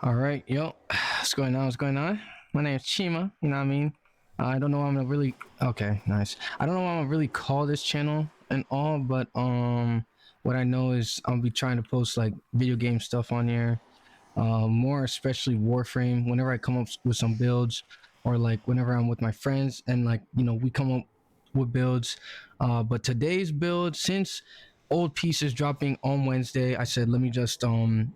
All right, yo, what's going on? What's going on? My name is Chima. You know what I mean? I don't know why I'm gonna really. Okay, nice. I don't know why I'm gonna really call this channel and all, but what I know is I'll be trying to post like video game stuff on here, more especially Warframe. Whenever I come up with some builds, or like whenever I'm with my friends and like we come up with builds. But today's build, since old pieces dropping on Wednesday, I said let me just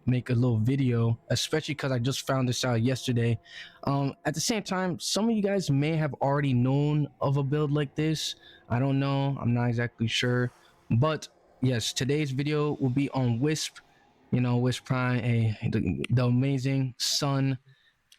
make a little video, especially because I just found this out yesterday. At the same time, some of you guys may have already known of a build like this. I don't know, I'm not exactly sure, but yes, today's video will be on Wisp. Wisp Prime, the amazing sun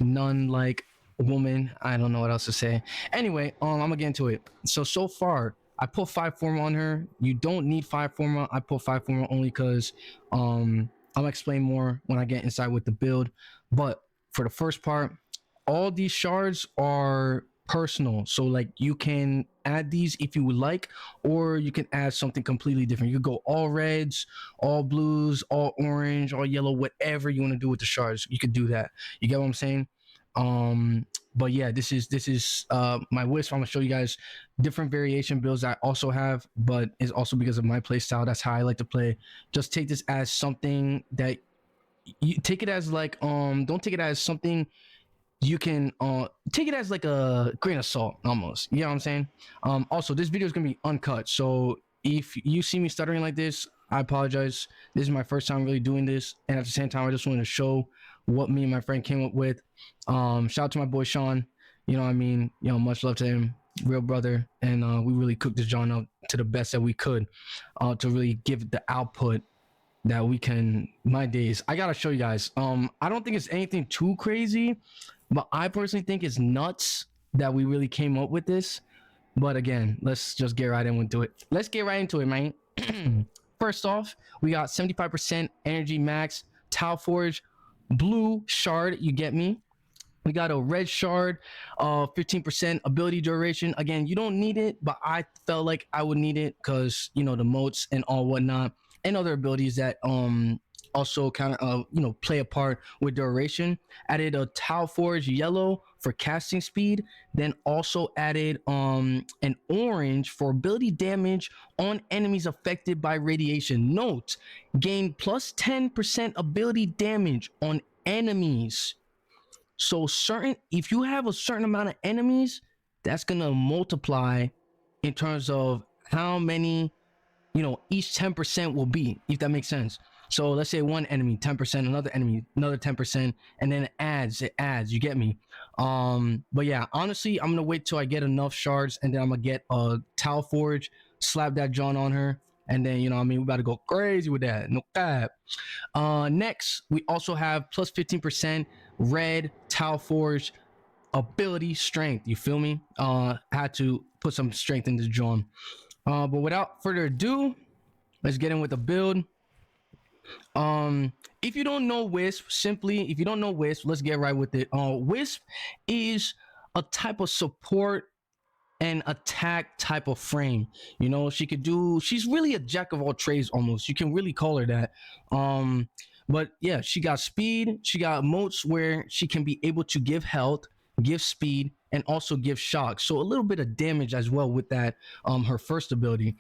nun like woman. I don't know what else to say. Anyway, I'm gonna get into it. So far I put 5 forma on her. You don't need 5 forma. I put 5 forma only because I'll explain more when I get inside with the build. But for the first part, all these shards are personal, so like you can add these if you would like, or you can add something completely different. You could go all reds, all blues, all orange, all yellow, whatever you want to do with the shards, you could do that. You get what I'm saying? um but yeah, this is my wisp. I'm gonna show you guys different variation builds I also have, but it's also because of my play style. That's how I like to play. Just take this as something that you take it as like don't take it as something you can take it as like a grain of salt almost. You know what I'm saying? Also, this video is gonna be uncut, so if you see me stuttering like this, I apologize. This is my first time really doing this, and at the same time I just wanted to show what me and my friend came up with. Shout out to my boy Sean. You know what I mean? Much love to him, real brother. And we really cooked this John up to the best that we could, to really give the output that we can. My days, I gotta show you guys. I don't think it's anything too crazy, but I personally think it's nuts that we really came up with this. But again, let's just get right into it. Let's get right into it, man. First off, we got 75% energy max, Tau Forge, blue shard, you get me? We got a red shard, 15% ability duration. Again, you don't need it, but I felt like I would need it because the moats and all whatnot, and other abilities that also kind of play a part with duration. Added a Tau Forge yellow for casting speed, then also added an orange for ability damage on enemies affected by radiation. Note, gain plus 10% ability damage on enemies. So if you have a certain amount of enemies, that's gonna multiply in terms of how many each 10% will be, if that makes sense. So let's say one enemy 10%, another enemy another 10%, and then it adds, you get me? But yeah, honestly, I'm gonna wait till I get enough shards, and then I'm gonna get a Tau Forge, slap that John on her, and then we about to go crazy with that. No cap. Next, we also have plus 15% red Tau Forge ability strength. You feel me? Had to put some strength into John. But without further ado, let's get in with the build. If you don't know Wisp, if you don't know Wisp, let's get right with it. Wisp is a type of support and attack type of frame. She's really a jack of all trades almost. You can really call her that. But yeah, she got speed, she got moats where she can be able to give health, give speed, and also give shock. So a little bit of damage as well with that, her first ability.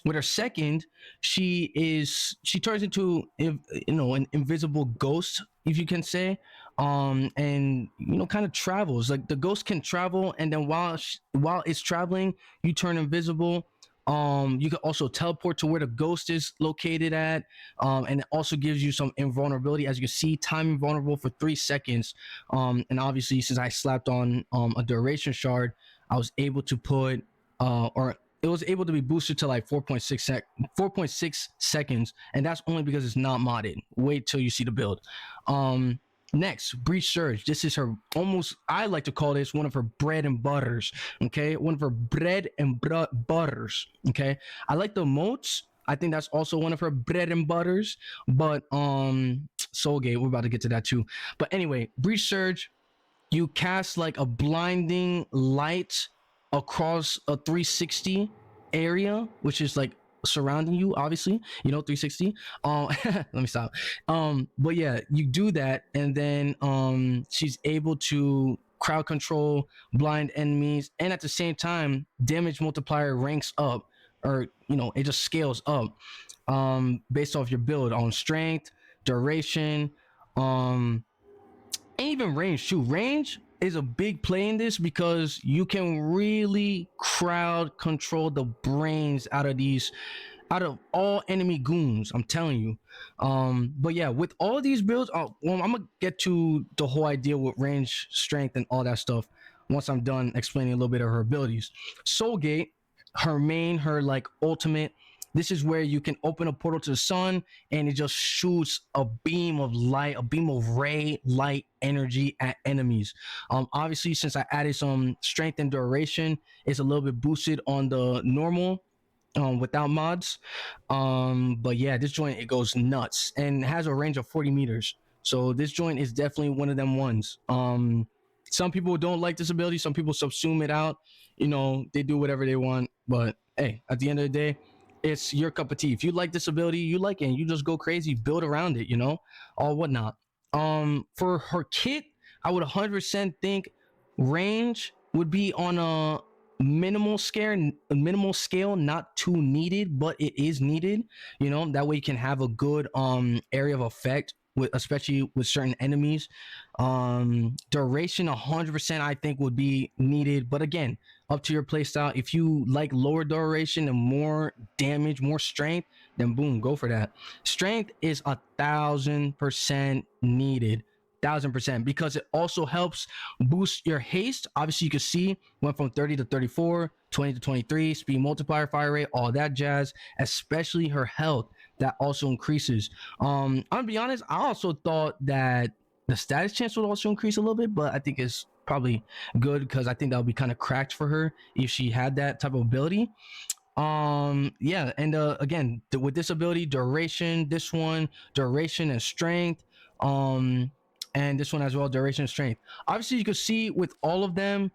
With her second, she turns into an invisible ghost, if you can say. And kind of travels. Like the ghost can travel, and then while it's traveling, you turn invisible. You can also teleport to where the ghost is located at, and it also gives you some invulnerability. As you can see, time invulnerable for 3 seconds. And obviously, since I slapped on a duration shard, I was able to put or it was able to be boosted to like 4.6 seconds, and that's only because it's not modded. Wait till you see the build. Next, Breach Surge. This is her I like to call this one of her bread and butters. Okay, one of her bread and butters. Okay, I like the moats. I think that's also one of her bread and butters. But Soulgate, we're about to get to that too. But anyway, Breach Surge. You cast like a blinding light across a 360 area, which is like surrounding you, obviously, you know, 360. Let me stop. But yeah, you do that, and then she's able to crowd control, blind enemies, and at the same time damage multiplier ranks up, or you know, it just scales up based off your build on strength, duration, and even range too. Range is a big play in this because you can really crowd control the brains out of all enemy goons. I'm telling you. But yeah, with all these builds, well, I'm gonna get to the whole idea with range, strength, and all that stuff once I'm done explaining a little bit of her abilities. Soulgate, her main, her like ultimate. This is where you can open a portal to the sun and it just shoots a beam of light, a beam of ray light energy at enemies. Obviously, since I added some strength and duration, it's a little bit boosted on the normal without mods. But yeah, this joint, it goes nuts and has a range of 40 meters. So this joint is definitely one of them ones. Some people don't like this ability, some people subsume it out, you know, they do whatever they want, but hey, at the end of the day, it's your cup of tea. If you like this ability, you like it, and you just go crazy, build around it, you know, or whatnot. For her kit, I would 100% think range would be on a minimal scale, not too needed, but it is needed, you know, that way you can have a good area of effect with, especially with certain enemies. Duration 100% I think would be needed, but again, up to your playstyle. If you like lower duration and more damage, more strength, then boom, go for that. Strength is 1,000% needed, 1,000%, because it also helps boost your haste. Obviously, you can see went from 30 to 34, 20 to 23, speed multiplier, fire rate, all that jazz. Especially her health, that also increases. I'm gonna be honest, I also thought that the status chance would also increase a little bit, but I think it's probably good because I think that would be kind of cracked for her if she had that type of ability. Yeah, and again, with this ability, duration, this one, duration and strength, and this one as well, duration and strength. Obviously, you can see with all of them,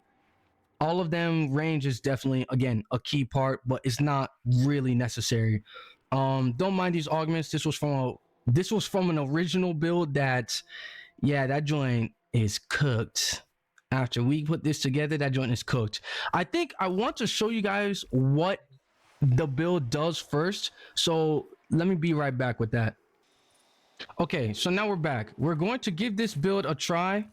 range is definitely, again, a key part, but it's not really necessary. Don't mind these augments. This was from an original build that, yeah, that joint is cooked. After we put this together, that joint is cooked. I think I want to show you guys what the build does first, so let me be right back with that. Okay, so now we're back. We're going to give this build a try.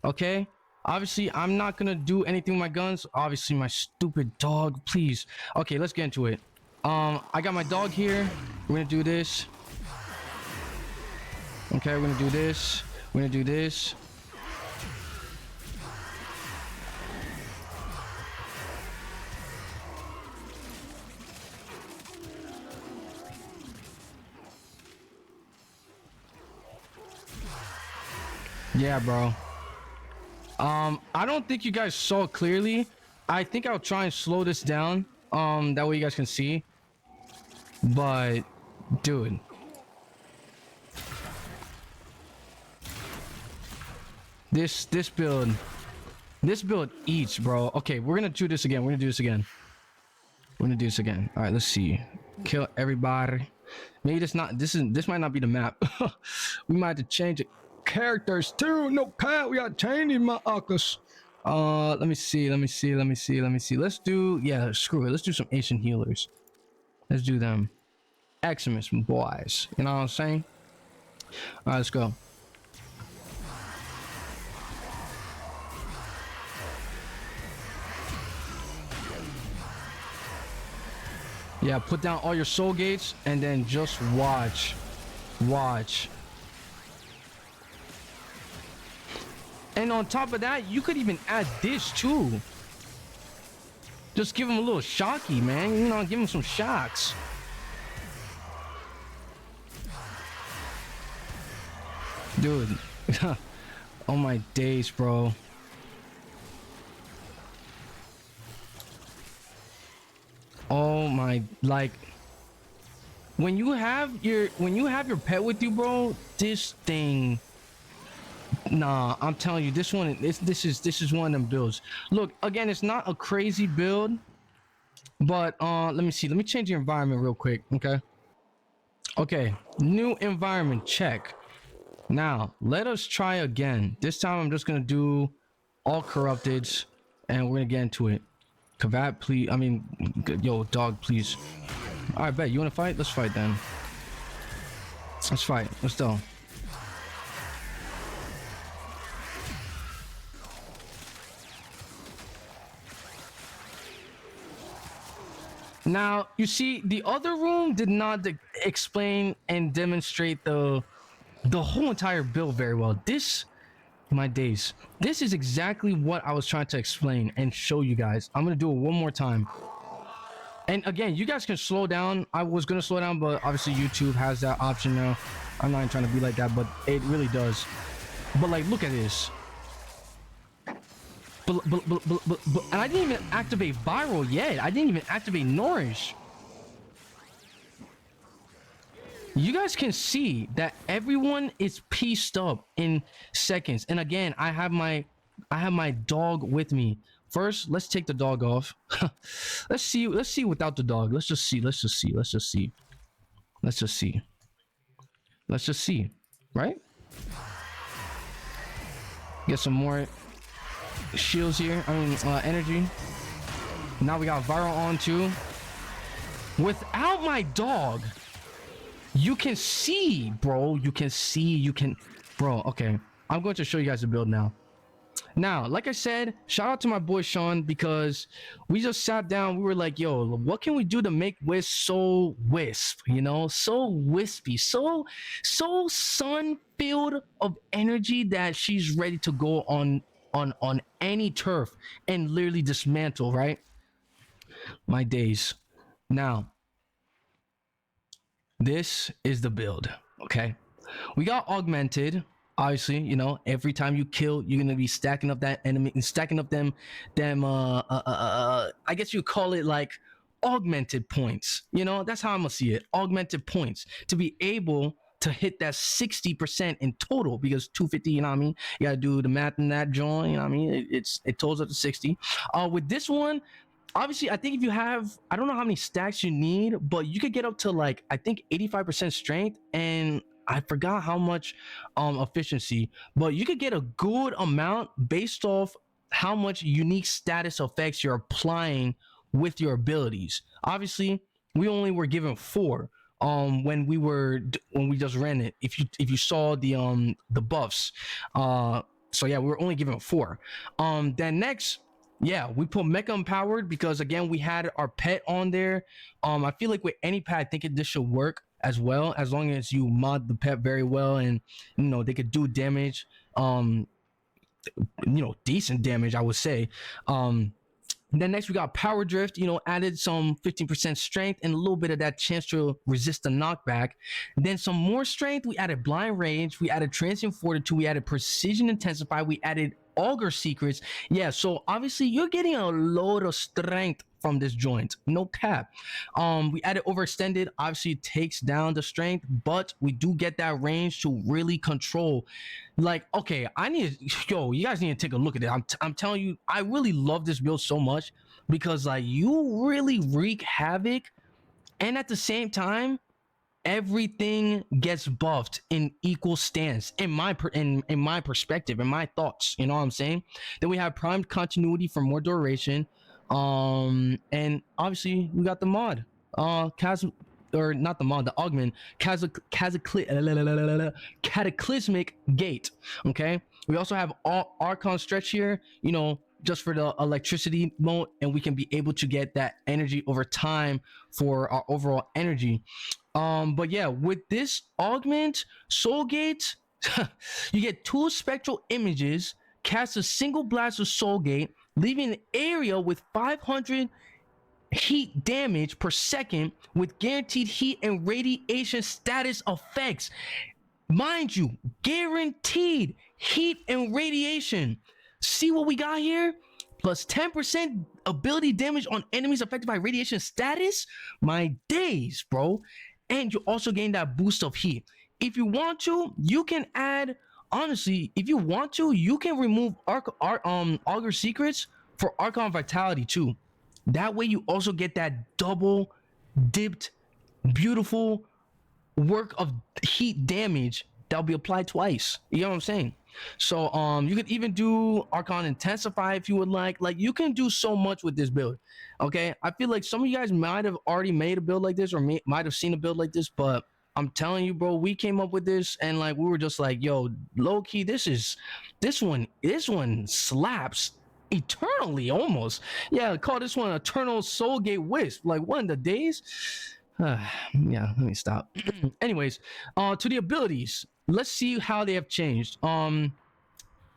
Okay, obviously I'm not gonna do anything with my guns. Obviously, my stupid dog, please. Okay, let's get into it. I got my dog here. We're gonna do this. Okay, we're gonna do this. We're gonna do this. Yeah, bro. I don't think you guys saw clearly. I think I'll try and slow this down. That way you guys can see. But, dude. This build eats, bro. Okay, we're gonna do this again. We're gonna do this again. All right, let's see. Kill everybody. Maybe this might not be the map. We might have to change it. Characters too. No cat. We got changing my uncles. Let me see. Let's do, yeah, screw it. Let's do some ancient healers. Let's do them. Eximus boys. You know what I'm saying? All right, let's go. Yeah, put down all your soul gates and then just watch. And on top of that, you could even add this too. Just give him a little shocky, man. You know, give him some shocks. Dude. Oh my days, bro. Oh my, like, when you have your pet with you, bro, this thing, nah, I'm telling you, this one, this is one of them builds. Look, again, it's not a crazy build. But let me see. Let me change the environment real quick. Okay, new environment, check. Now let us try again. This time I'm just gonna do all corrupted, and we're gonna get into it. Kavat, please. I mean, yo, dog, please. All right, bet. You wanna fight? Let's fight then. Let's fight. Let's go. Now, you see, the other room did not explain and demonstrate the whole entire build very well. This, my days, this is exactly what I was trying to explain and show you guys. I'm gonna do it one more time. And again, you guys can slow down. I was gonna slow down, but obviously YouTube has that option now. I'm not even trying to be like that, but it really does. But like, look at this. But and I didn't even activate viral yet. I didn't even activate nourish. You guys can see that everyone is pieced up in seconds. And again, I have my dog with me. First, let's take the dog off. Let's see without the dog. Let's just see, right? Get some more shields here. I mean, energy. Now we got viral on too. Without my dog, you can see, bro. Bro, okay. I'm going to show you guys the build now. Now, like I said, shout out to my boy Sean, because we just sat down. We were like, yo, what can we do to make Wisp so wisp, you know, so wispy, so sun filled of energy that she's ready to go on any turf and literally dismantle, right? My days. Now, this is the build. Okay, we got augmented. Obviously, you know, every time you kill, you're gonna be stacking up that enemy and stacking up them I guess you call it like augmented points. You know, that's how I'm gonna see it. Augmented points to be able to hit that 60% in total, because 250, you know what I mean? You gotta do the math in that joint, you know what I mean? It totals up to 60. With this one, obviously, I think if you have, I don't know how many stacks you need, but you could get up to like, I think 85% strength, and I forgot how much efficiency, but you could get a good amount based off how much unique status effects you're applying with your abilities. Obviously, we only were given 4 when we just ran it. If you saw the buffs, so yeah, we were only given 4. Then next, yeah, we put mecha empowered because again we had our pet on there. I feel like with any pet, I think this should work as well, as long as you mod the pet very well, and you know they could do damage, you know, decent damage, I would say. Then next we got power drift, you know, added some 15% strength and a little bit of that chance to resist the knockback. Then some more strength, we added blind range, we added transient fortitude, we added precision intensify, we added augur secrets. Yeah, so obviously you're getting a load of strength from this joint, no cap. We added overextended, obviously it takes down the strength, but we do get that range to really control. Like, okay, you guys need to take a look at it. I'm telling you, I really love this build so much because like you really wreak havoc, and at the same time everything gets buffed in equal stance in my perspective, in my thoughts, you know what I'm saying? Then we have primed continuity for more duration, and obviously we got the mod, or not the mod, the augment, cataclysmic gate. Okay, we also have all archon stretch here, you know, just for the electricity mode, and we can be able to get that energy over time for our overall energy. But yeah, with this augment soul gate, you get 2 spectral images, cast a single blast of soul gate, leaving an area with 500 heat damage per second with guaranteed heat and radiation status effects. Mind you, guaranteed heat and radiation. See what we got here? Plus 10% ability damage on enemies affected by radiation status. My days, bro. And you also gain that boost of heat. If you want to, you can add, honestly, if you want to, you can remove augur secrets for archon vitality too. That way you also get that double dipped beautiful work of heat damage that'll be applied twice. You know what I'm saying? So you could even do Archon Intensify if you would like you can do so much with this build. Okay, I feel like some of you guys might have already made a build like this or might have seen a build like this, but I'm telling you, bro, we came up with this and like we were just like, yo, low key, this one slaps eternally almost. Yeah, call this one Eternal Soulgate Wisp. Like one of the days. Yeah, let me stop. Anyways, to the abilities, let's see how they have changed.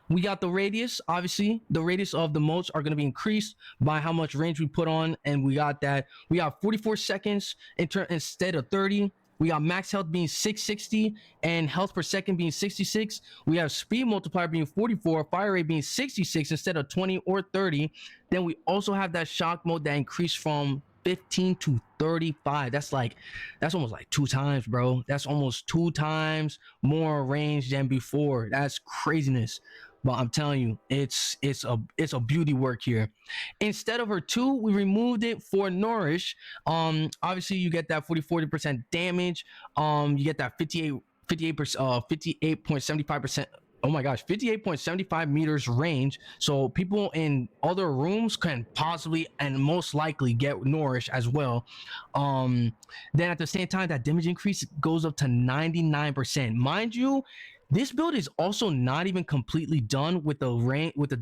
We got the radius. Obviously the radius of the motes are going to be increased by how much range we put on, and we got 44 seconds instead of 30. We got max health being 660 and health per second being 66. We have speed multiplier being 44, fire rate being 66 instead of 20 or 30. Then we also have that shock mode that increased from 15 to 35. That's almost like 2 times, bro. That's almost 2 times more range than before. That's craziness. But I'm telling you, it's a beauty work here. Instead of her 2, we removed it for Nourish. Obviously you get that 40% damage. You get that 58.75%. Oh my gosh, 58.75 meters range. So people in other rooms can possibly and most likely get Nourish as well. Then at the same time, that damage increase goes up to 99%. Mind you, this build is also not even completely done with the range with the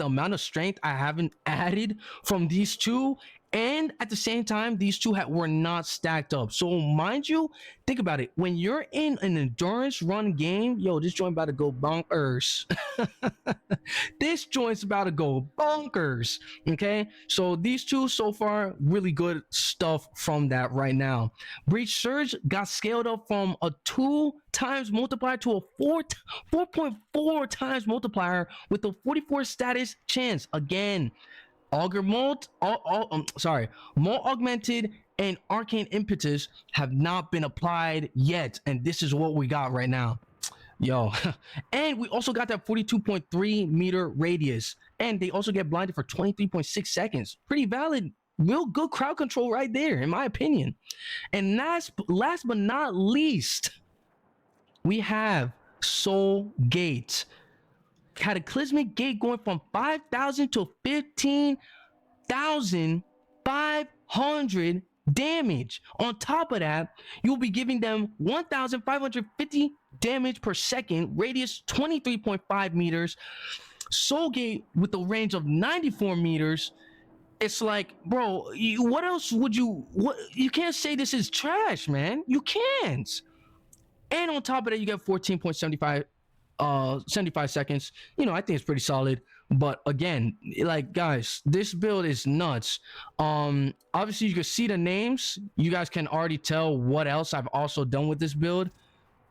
amount of strength I haven't added from these two. And at the same time, these two were not stacked up. So mind you, think about it. When you're in an endurance run game, yo, this joint about to go bonkers. This joint's about to go bonkers. Okay, so these two so far, really good stuff from that right now. Breach Surge got scaled up from a 2 times multiplier to a 4.4 times multiplier with a 44 status chance. Again, Augur Molt, Molt Augmented and Arcane Impetus have not been applied yet, and this is what we got right now. Yo, and we also got that 42.3 meter radius, and they also get blinded for 23.6 seconds. Pretty valid, real good crowd control right there, in my opinion. And last but not least, we have Soul Gate. Cataclysmic Gate going from 5,000 to 15,500 damage. On top of that, you'll be giving them 1,550 damage per second, radius 23.5 meters, Soul Gate with a range of 94 meters. It's like, bro, what else would you can't say this is trash, man. You can't. And on top of that, you get 14.75 75 seconds. You know, I think it's pretty solid. But again, like, guys, this build is nuts. Obviously you can see the names. You guys can already tell what else I've also done with this build.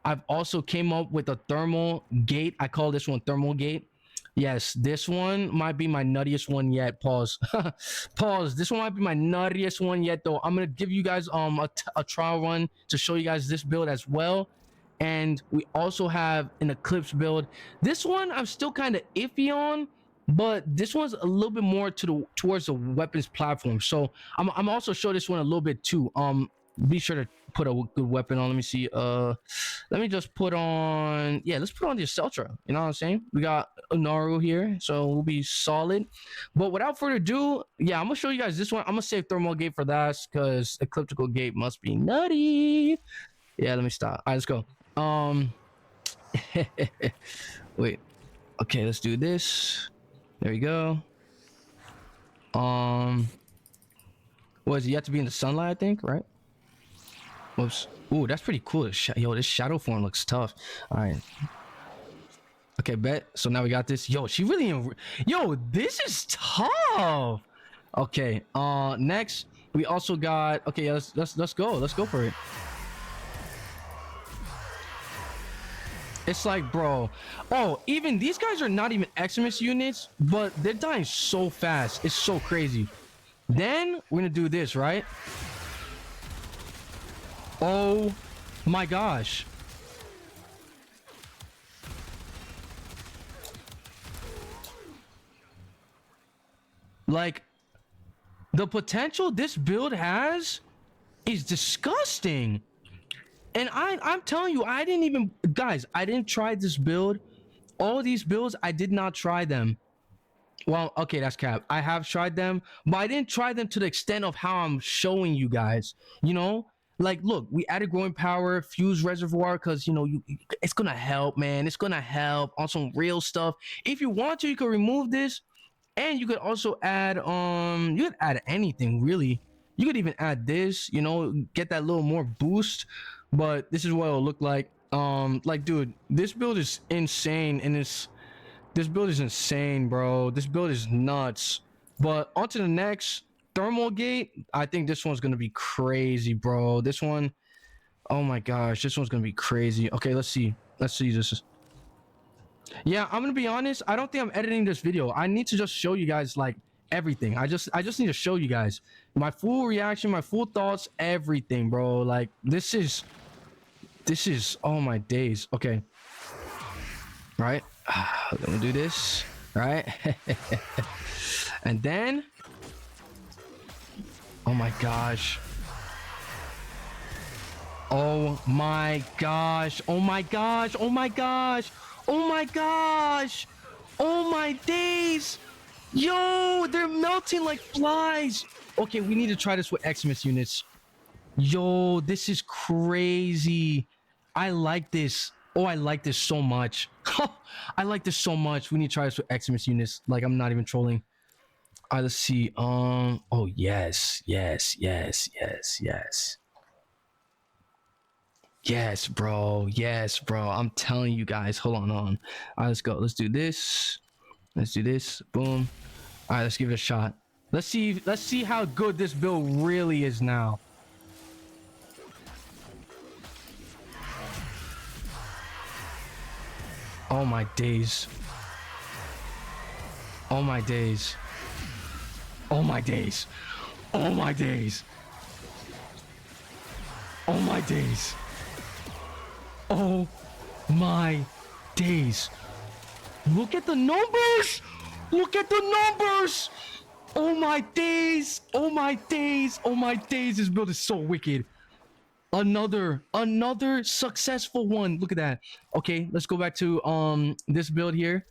I've also came up with a thermal gate. I call this one thermal gate. Yes, this one might be my nuttiest one yet. Pause. Pause. This one might be my nuttiest one yet, though. I'm gonna give you guys a trial run to show you guys this build as well. And we also have an Eclipse build. This one I'm still kind of iffy on, but this one's a little bit more towards the weapons platform. So I'm also show this one a little bit too. Be sure to put a good weapon on. Let me see. Let me just put on. Yeah, let's put on the Celtra. You know what I'm saying? We got Naru here, so we'll be solid. But without further ado, yeah, I'm gonna show you guys this one. I'm gonna save Thermal Gate for that because Ecliptical Gate must be nutty. Yeah, let me stop. All right, let's go. Wait. Okay, let's do this. There we go. Was you have to be in the sunlight, I think, right? Whoops. Ooh, that's pretty cool. Yo, this shadow form looks tough. All right. Okay, bet. So now we got this. Yo, she really. Yo, this is tough. Okay. Next we also got. Okay, yeah, let's go. Let's go for it. It's like, bro. Oh, even these guys are not even Eximus units, but they're dying so fast. It's so crazy. Then we're gonna do this, right? Oh my gosh. Like, The potential this build has is disgusting. And I'm telling you, I didn't even, guys, I didn't try this build. All these builds, I did not try them. Well, okay, that's cap. I have tried them, but I didn't try them to the extent of how I'm showing you guys. You know, like, look, we added growing power, fuse reservoir, because you know, it's gonna help, man. It's gonna help on some real stuff. If you want to, you can remove this, and you could also add, you could add anything really. You could even add this, you know, get that little more boost. But this is what it'll look like. Like, dude, this build is insane, and this build is insane, bro. This build is nuts. But on to the next thermal gate. I think this one's gonna be crazy, bro. This one, oh my gosh, this one's gonna be crazy. Okay, let's see this. Yeah, I'm gonna be honest, I don't think I'm editing this video. I need to just show you guys like everything. I just need to show you guys my full reaction, my full thoughts, everything, bro. Like, this is oh my days. Okay, right, I'm gonna do this, right? And then, oh my gosh, oh my gosh, oh my gosh, oh my gosh, oh my gosh, oh my days. Yo, they're melting like flies. Okay, we need to try this with Xmas units. Yo, this is crazy. I like this. Oh, I like this so much. I like this so much. We need to try this with Xmas units. Like, I'm not even trolling. All right, let's see. Oh, yes. Yes, bro. Yes, bro. I'm telling you guys. Hold on. All right, let's go. Let's do this. Let's do this. Boom. All right, let's give it a shot. Let's see how good this build really is now. Oh my days. Oh my days. Oh my days. Oh my days. Oh my days. Oh my days. Look at the numbers. Look at the numbers. Oh my days. Oh my days. Oh my days. This build is so wicked. Another successful one. Look at that. Okay, let's go back to this build here.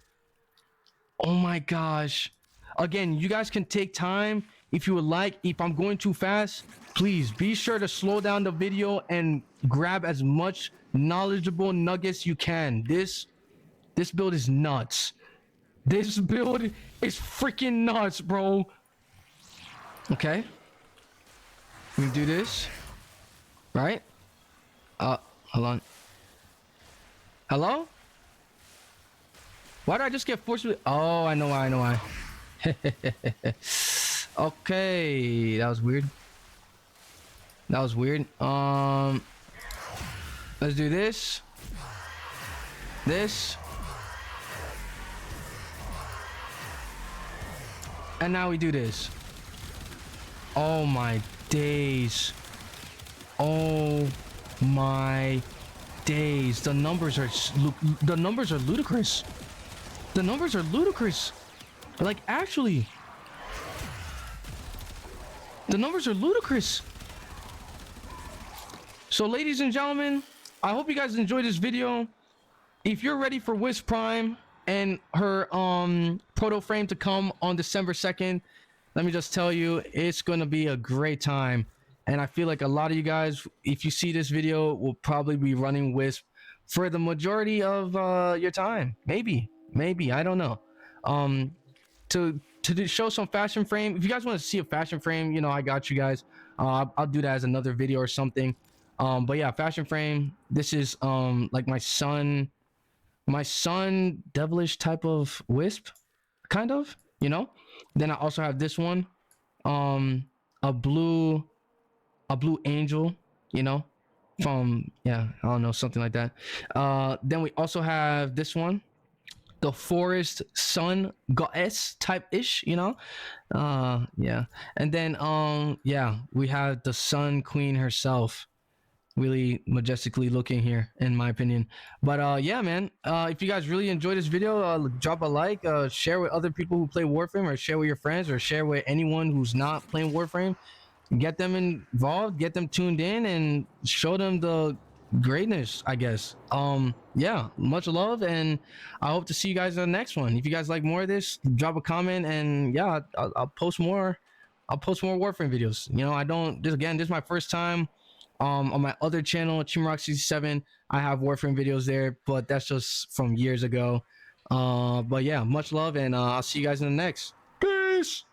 Oh my gosh. Again, you guys can take time if you would like. If I'm going too fast, please be sure to slow down the video and grab as much knowledgeable nuggets you can. This build is nuts. This build is freaking nuts, bro. Okay, we do this, right? Hold on. Hello? Why did I just get forcibly? Oh, I know why. Okay, that was weird. Let's do this. And now we do this. Oh my days. Oh my days. The numbers are ludicrous. The numbers are ludicrous. Like, actually, the numbers are ludicrous. So, ladies and gentlemen, I hope you guys enjoyed this video. If you're ready for Wisp Prime and her proto frame to come on December 2nd, let me just tell you, it's gonna be a great time. And I feel like a lot of you guys, if you see this video, will probably be running Wisp for the majority of your time. Maybe, I don't know. To show some fashion frame, if you guys want to see a fashion frame, you know, I got you guys. I'll do that as another video or something. But yeah, fashion frame. This is like my sun devilish type of wisp, kind of, you know. Then I also have this one, a blue angel, you know, from, yeah, I don't know, something like that. Then we also have this one, the forest sun goddess type ish, you know. Yeah. And then yeah, we have the sun queen herself, really majestically looking here, in my opinion. But yeah, man, if you guys really enjoyed this video, drop a like, share with other people who play Warframe, or share with your friends, or share with anyone who's not playing Warframe. Get them involved, get them tuned in, and show them the greatness, I guess. Yeah, much love, and I hope to see you guys in the next one. If you guys like more of this, drop a comment, and yeah, I'll post more. I'll post more Warframe videos. You know, I don't. This is my first time. On my other channel, chimayaps67, I have Warframe videos there, but that's just from years ago. But yeah, much love, and I'll see you guys in the next. Peace.